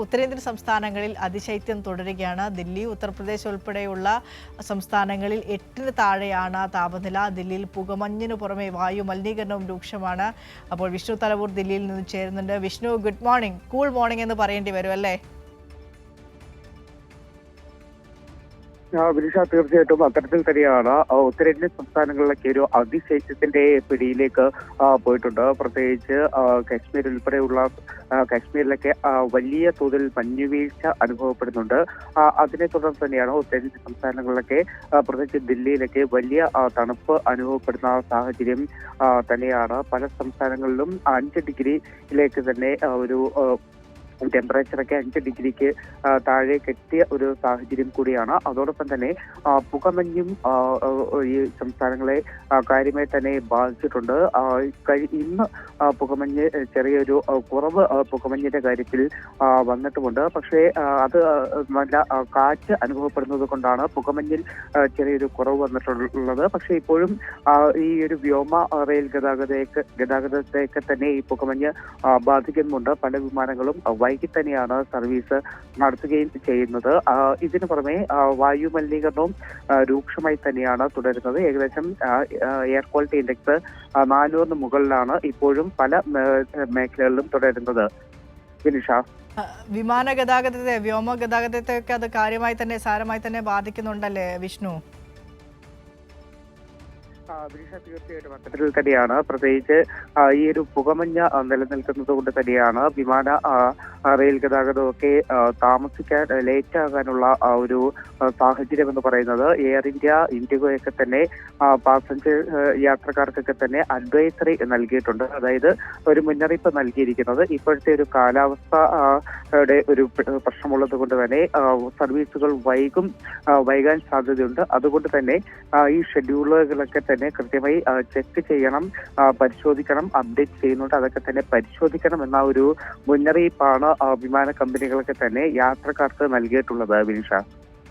ഉത്തരേന്ത്യൻ സംസ്ഥാനങ്ങളിൽ അതിശൈത്യം തുടരുകയാണ്. ദില്ലി, ഉത്തർപ്രദേശ് ഉൾപ്പെടെയുള്ള സംസ്ഥാനങ്ങളിൽ 8-ന് താഴെയാണ് താപനില. ദില്ലിയിൽ പുകമഞ്ഞിനു പുറമെ വായു മലിനീകരണവും രൂക്ഷമാണ്. അപ്പോൾ വിഷ്ണു തലവൂർ ദില്ലിയിൽ നിന്ന് ചേരുന്നുണ്ട്. Vishnu, good morning. Cool morning എന്ന് പറയേണ്ടി വരും അല്ലേ? വിനിഷ, തീർച്ചയായിട്ടും അത്തരത്തിൽ തന്നെയാണ്. ഉത്തരേന്ത്യൻ സംസ്ഥാനങ്ങളിലൊക്കെ ഒരു അതിശൈത്യത്തിന്റെ പിടിയിലേക്ക് പോയിട്ടുണ്ട്. പ്രത്യേകിച്ച് കാശ്മീർ ഉൾപ്പെടെയുള്ള കാശ്മീരിലൊക്കെ വലിയ തോതിൽ മഞ്ഞുവീഴ്ച അനുഭവപ്പെടുന്നുണ്ട്. അതിനെ തുടർന്ന് തന്നെയാണ് ഉത്തരേന്ത്യൻ സംസ്ഥാനങ്ങളിലൊക്കെ പ്രത്യേകിച്ച് ദില്ലിയിലൊക്കെ വലിയ തണുപ്പ് അനുഭവപ്പെടുന്ന സാഹചര്യം തന്നെയാണ്. പല സംസ്ഥാനങ്ങളിലും 5 ഡിഗ്രിയിലേക്ക് തന്നെ ഒരു ടെമ്പറേച്ചറൊക്കെ 5 ഡിഗ്രിക്ക് താഴേക്ക് എത്തിയ ഒരു സാഹചര്യം കൂടിയാണ്. അതോടൊപ്പം തന്നെ പുകമഞ്ഞും ഈ സംസ്ഥാനങ്ങളെ കാര്യമായി തന്നെ ബാധിച്ചിട്ടുണ്ട്. ഇന്ന് പുകമഞ്ഞ് ചെറിയൊരു കുറവ് പുകമഞ്ഞിന്റെ കാര്യത്തിൽ വന്നിട്ടുമുണ്ട്. പക്ഷേ അത് നല്ല കാറ്റ് അനുഭവപ്പെടുന്നത് കൊണ്ടാണ് പുകമഞ്ഞിൽ ചെറിയൊരു കുറവ് വന്നിട്ടുള്ളത്. പക്ഷേ ഇപ്പോഴും ഈ ഒരു വ്യോമ റെയിൽ ഗതാഗതത്തെയൊക്കെ തന്നെ ഈ പുകമഞ്ഞ് ബാധിക്കുന്നുണ്ട്. പല വിമാനങ്ങളും വൈകി തന്നെയാണ് സർവീസ് നടത്തുകയും ചെയ്യുന്നത്. ഇതിനു പുറമെ വായു മലിനീകരണവും രൂക്ഷമായി തന്നെയാണ് തുടരുന്നത്. ഏകദേശം എയർ ക്വാളിറ്റി ഇൻഡെക്സ് 400 മുകളിലാണ് ഇപ്പോഴും പല മേഖലകളിലും തുടരുന്നത്. വിനിഷ, വിമാന ഗതാഗതത്തെ, വ്യോമ ഗതാഗതത്തെ ഒക്കെ അത് കാര്യമായി തന്നെ സാരമായി തന്നെ ബാധിക്കുന്നുണ്ടല്ലേ വിഷ്ണു? തീർച്ചയായിട്ടും അത്തരത്തിൽ തന്നെയാണ്. പ്രത്യേകിച്ച് ഈ ഒരു പുകമഞ്ഞ നിലനിൽക്കുന്നത് കൊണ്ട് തന്നെയാണ് വിമാന റെയിൽ ഗതാഗതമൊക്കെ താമസിക്കാൻ ലേറ്റ് ആകാനുള്ള ഒരു സാഹചര്യം എന്ന് പറയുന്നത്. എയർ ഇന്ത്യ, ഇൻഡിഗോയൊക്കെ തന്നെ പാസഞ്ചർ യാത്രക്കാർക്കൊക്കെ തന്നെ അഡ്വൈസറി നൽകിയിട്ടുണ്ട്. അതായത് ഒരു മുന്നറിയിപ്പ് നൽകിയിരിക്കുന്നത് ഇപ്പോഴത്തെ ഒരു കാലാവസ്ഥയുടെ ഒരു പ്രശ്നമുള്ളത് കൊണ്ട് തന്നെ സർവീസുകൾ വൈകാൻ സാധ്യതയുണ്ട്. അതുകൊണ്ട് തന്നെ ഈ ഷെഡ്യൂളുകളൊക്കെ തന്നെ കൃത്യമായി ചെക്ക് ചെയ്യണം, പരിശോധിക്കണം. അപ്ഡേറ്റ് ചെയ്യുന്നുണ്ട്, അതൊക്കെ തന്നെ പരിശോധിക്കണം എന്ന ഒരു മുന്നറിയിപ്പാണ് വിമാന കമ്പനികളൊക്കെ തന്നെ യാത്രക്കാർക്ക് നൽകിയിട്ടുള്ളത്. വിനിഷ.